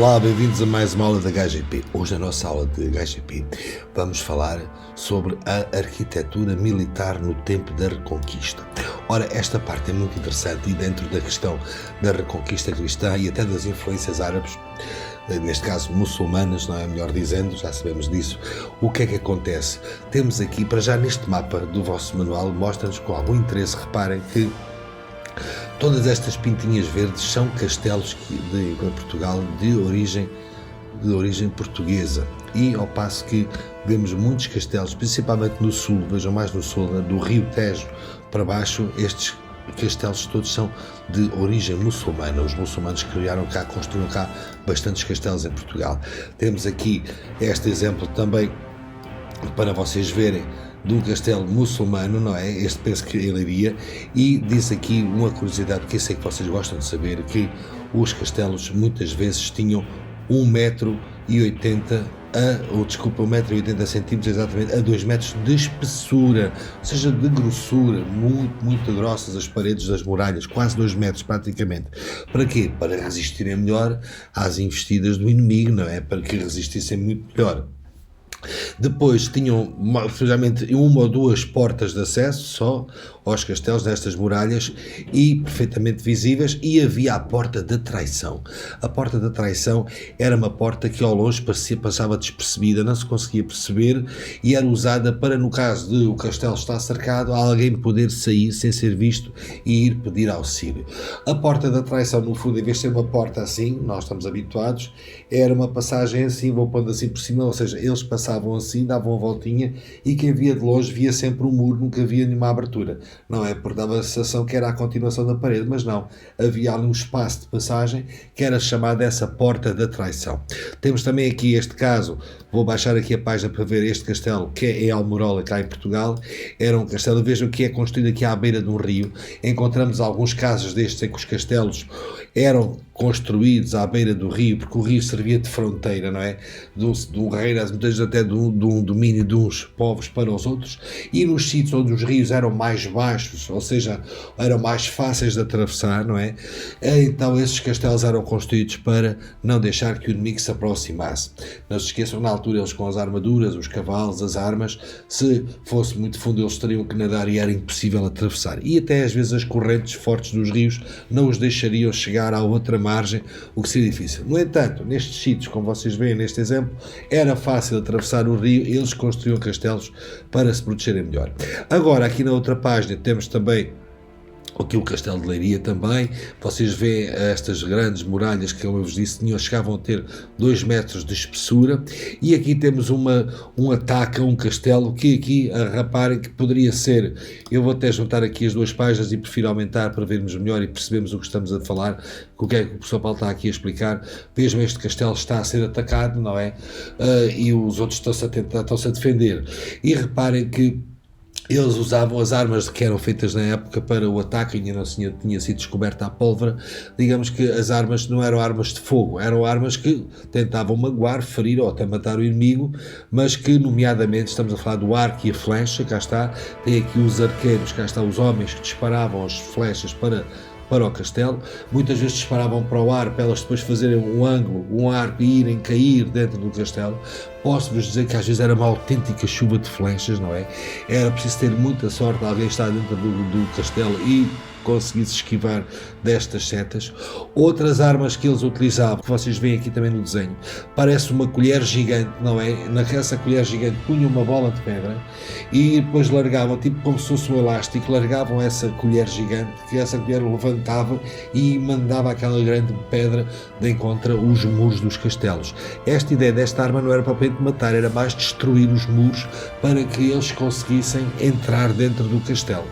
Olá, bem-vindos a mais uma aula da HGP. Hoje, na nossa aula de HGP, vamos falar sobre a arquitetura militar no tempo da Reconquista. Ora, esta parte é muito interessante e dentro da questão da Reconquista cristã e até das influências árabes, neste caso muçulmanas, não é melhor dizendo, já sabemos disso. O que é que acontece? Temos aqui, para já neste mapa do vosso manual, mostra-nos com algum interesse, reparem que todas estas pintinhas verdes são castelos em Portugal de origem portuguesa, e ao passo que vemos muitos castelos, principalmente no sul, vejam mais no sul, do Rio Tejo para baixo, estes castelos todos são de origem muçulmana. Os muçulmanos construíram cá bastantes castelos em Portugal. Temos aqui este exemplo também para vocês verem de um castelo muçulmano, não é? Este penso que ele iria, e diz aqui uma curiosidade que eu sei que vocês gostam de saber, que os castelos muitas vezes tinham 1,80 m exatamente, a 2 metros de espessura, ou seja, de grossura, muito grossas as paredes das muralhas, quase 2 metros praticamente. Para quê? Para resistirem melhor às investidas do inimigo, não é? Para que resistissem muito melhor. Depois tinham precisamente uma ou duas portas de acesso só aos castelos destas muralhas e perfeitamente visíveis, e havia a porta da traição. A porta da traição era uma porta que ao longe passava despercebida, não se conseguia perceber, e era usada para, no caso de o castelo estar cercado, alguém poder sair sem ser visto e ir pedir auxílio. A porta da traição, no fundo, em vez de ser uma porta assim, nós estamos habituados, era uma passagem assim, vou pondo assim por cima, ou seja, eles passavam assim, davam a voltinha, e quem via de longe via sempre um muro, nunca via nenhuma abertura. Não é? Porque dava a sensação que era a continuação da parede, mas não. Havia ali um espaço de passagem que era chamada essa porta da traição. Temos também aqui este caso, vou baixar aqui a página para ver este castelo, que é em Almorola, cá em Portugal. Era um castelo, vejam que é construído aqui à beira de um rio. Encontramos alguns casos destes em que os castelos eram construídos à beira do rio, porque o rio servia de fronteira, não é? Do reino, muitas vezes até de um domínio de uns povos para os outros, e nos sítios onde os rios eram mais baixos, ou seja, eram mais fáceis de atravessar, não é? Então esses castelos eram construídos para não deixar que o inimigo se aproximasse. Não se esqueçam, na altura, eles com as armaduras, os cavalos, as armas, se fosse muito fundo eles teriam que nadar e era impossível atravessar. E até às vezes as correntes fortes dos rios não os deixariam chegar à outra margem, o que seria difícil. No entanto, nestes sítios, como vocês veem neste exemplo, era fácil atravessar o rio, eles construíam castelos para se protegerem melhor. Agora, aqui na outra página, temos também aqui o Castelo de Leiria também. Vocês veem estas grandes muralhas que, como eu vos disse, chegavam a ter 2 metros de espessura, e aqui temos um ataque a um castelo que aqui, reparem que poderia ser, eu vou até juntar aqui as duas páginas e prefiro aumentar para vermos melhor e percebermos o que estamos a falar, o que é que o professor Paulo está aqui a explicar. Vejam, este castelo está a ser atacado, não é? E os outros estão-se a defender, e reparem que eles usavam as armas que eram feitas na época para o ataque, ainda não tinha sido descoberta a pólvora. Digamos que as armas não eram armas de fogo, eram armas que tentavam magoar, ferir ou até matar o inimigo, mas que, nomeadamente, estamos a falar do arco e a flecha, cá está, tem aqui os arqueiros, cá está, os homens que disparavam as flechas para o castelo, muitas vezes disparavam para o ar para elas depois fazerem um ângulo, um arco e irem cair dentro do castelo. Posso-vos dizer que às vezes era uma autêntica chuva de flechas, não é? Era preciso ter muita sorte de alguém estar dentro do castelo e conseguisse esquivar destas setas. Outras armas que eles utilizavam, que vocês veem aqui também no desenho, parece uma colher gigante, não é? Nessa colher gigante punham uma bola de pedra e depois largavam, tipo como se fosse um elástico, largavam essa colher gigante, que essa colher levantava e mandava aquela grande pedra de encontro os muros dos castelos. Esta ideia desta arma não era propriamente matar, era mais destruir os muros para que eles conseguissem entrar dentro do castelo.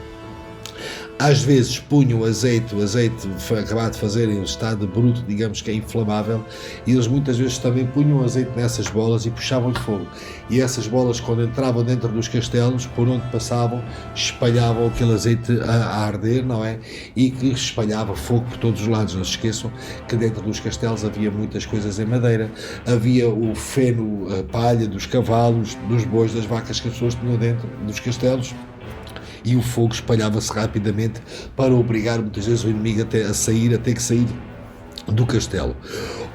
Às vezes punham azeite, o azeite foi acabado de fazer em estado bruto, digamos que é inflamável, e eles muitas vezes também punham azeite nessas bolas e puxavam de fogo. E essas bolas, quando entravam dentro dos castelos, por onde passavam, espalhavam aquele azeite a arder, não é? E que espalhava fogo por todos os lados. Não se esqueçam que dentro dos castelos havia muitas coisas em madeira, havia o feno, a palha dos cavalos, dos bois, das vacas que as pessoas tinham dentro dos castelos. E o fogo espalhava-se rapidamente para obrigar muitas vezes o inimigo a ter que sair do castelo.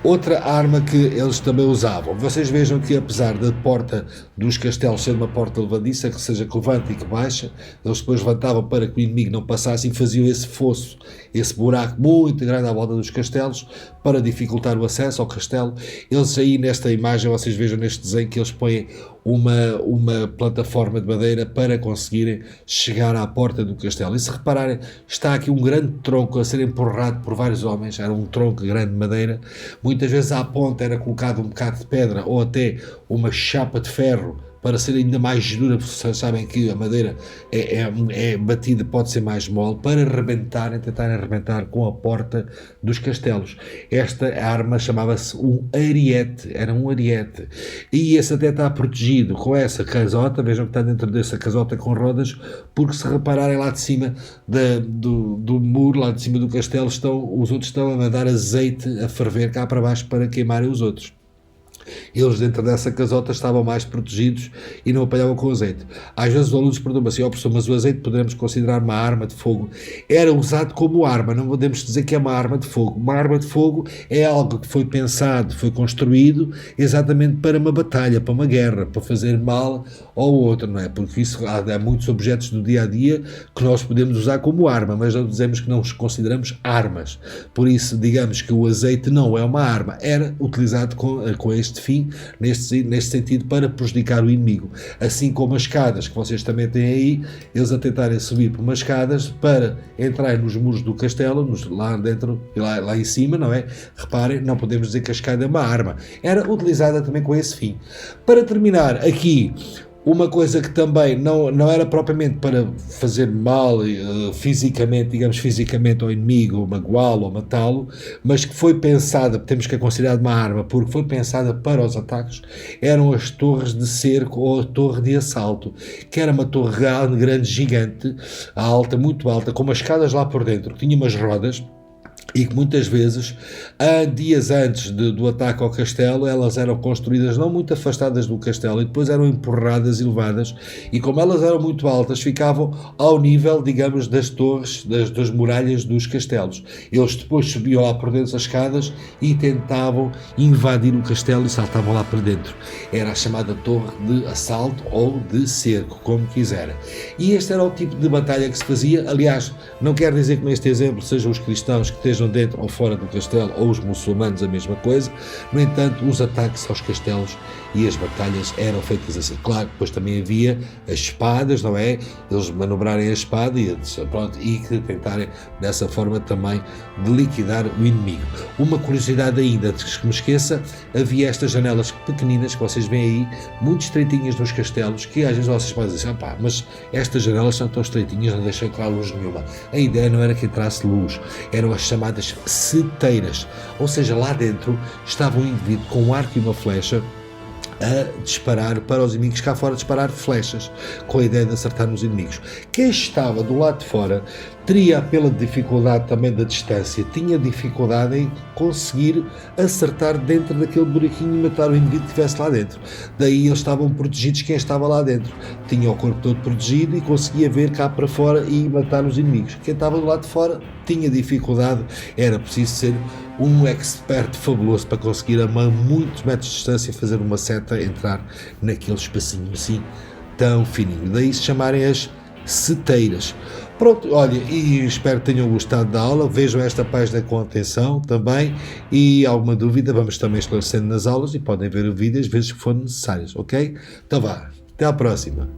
Outra arma que eles também usavam. Vocês vejam que apesar da porta dos castelos ser uma porta levadiça, que seja que levanta e que baixa, eles depois levantavam para que o inimigo não passasse e faziam esse fosso, esse buraco muito grande à volta dos castelos para dificultar o acesso ao castelo. Eles aí nesta imagem, vocês vejam neste desenho que eles põem uma plataforma de madeira para conseguirem chegar à porta do castelo. E se repararem, está aqui um grande tronco a ser empurrado por vários homens, era um tronco grande de madeira, muitas vezes à ponta era colocado um bocado de pedra ou até uma chapa de ferro para ser ainda mais dura, porque vocês sabem que a madeira é batida, pode ser mais mole, para tentarem arrebentar com a porta dos castelos. Esta arma chamava-se um ariete, era um ariete, e esse até está protegido com essa casota, vejam que está dentro dessa casota com rodas, porque se repararem lá de cima do muro, lá de cima do castelo, os outros estão a mandar azeite a ferver cá para baixo para queimarem os outros. Eles dentro dessa casota estavam mais protegidos e não apanhavam com azeite. Às vezes os alunos perguntam assim, professor, mas o azeite poderemos considerar uma arma de fogo? Era usado como arma, não podemos dizer que é uma arma de fogo. Uma arma de fogo é algo que foi pensado, foi construído exatamente para uma batalha, para uma guerra, para fazer mal ao outro, não é? Porque isso há muitos objetos do dia a dia que nós podemos usar como arma, mas não dizemos que não os consideramos armas. Por isso, digamos que o azeite não é uma arma, era utilizado com este fim, neste sentido, para prejudicar o inimigo. Assim como as escadas, que vocês também têm aí, eles a tentarem subir por umas escadas para entrar nos muros do castelo, lá dentro e lá em cima, não é? Reparem, não podemos dizer que a escada é uma arma. Era utilizada também com esse fim. Para terminar, aqui, uma coisa que também não era propriamente para fazer mal fisicamente, digamos fisicamente ao inimigo, magoá-lo ou matá-lo, mas que foi pensada, temos que a considerar uma arma, porque foi pensada para os ataques, eram as torres de cerco ou a torre de assalto, que era uma torre grande, gigante, alta, muito alta, com umas escadas lá por dentro, que tinha umas rodas, e que muitas vezes, dias antes do ataque ao castelo, elas eram construídas não muito afastadas do castelo e depois eram empurradas e levadas, e como elas eram muito altas, ficavam ao nível, digamos, das torres, das muralhas dos castelos. Eles depois subiam lá por dentro das escadas e tentavam invadir o castelo e saltavam lá por dentro. Era a chamada torre de assalto ou de cerco, como quiserem. E este era o tipo de batalha que se fazia. Aliás, não quer dizer que neste exemplo sejam os cristãos que estejam dentro ou fora do castelo, ou os muçulmanos, a mesma coisa. No entanto, os ataques aos castelos e as batalhas eram feitas assim. Claro, depois também havia as espadas, não é? Eles manobrarem a espada e que tentarem dessa forma também de liquidar o inimigo. Uma curiosidade ainda, antes que me esqueça, havia estas janelas pequeninas que vocês veem aí, muito estreitinhas nos castelos, que às vezes vocês podem dizer, mas estas janelas são tão estreitinhas, não deixam entrar luz nenhuma. A ideia não era que entrasse luz, eram as chamadas seteiras, ou seja, lá dentro estava um indivíduo com um arco e uma flecha a disparar para os inimigos, cá fora disparar flechas, com a ideia de acertar nos inimigos. Quem estava do lado de fora teria, pela dificuldade também da distância, tinha dificuldade em conseguir acertar dentro daquele buraquinho e matar o indivíduo que estivesse lá dentro. Daí eles estavam protegidos, quem estava lá dentro tinha o corpo todo protegido e conseguia ver cá para fora e matar os inimigos. Quem estava do lado de fora tinha dificuldade, era preciso ser um expert fabuloso para conseguir a muitos metros de distância fazer uma seta entrar naquele espacinho assim tão fininho. Daí se chamarem as seteiras. Pronto, olha, e espero que tenham gostado da aula. Vejam esta página com atenção também, e alguma dúvida vamos também esclarecendo nas aulas e podem ver o vídeo às vezes que forem necessárias, ok? Então vá, até à próxima.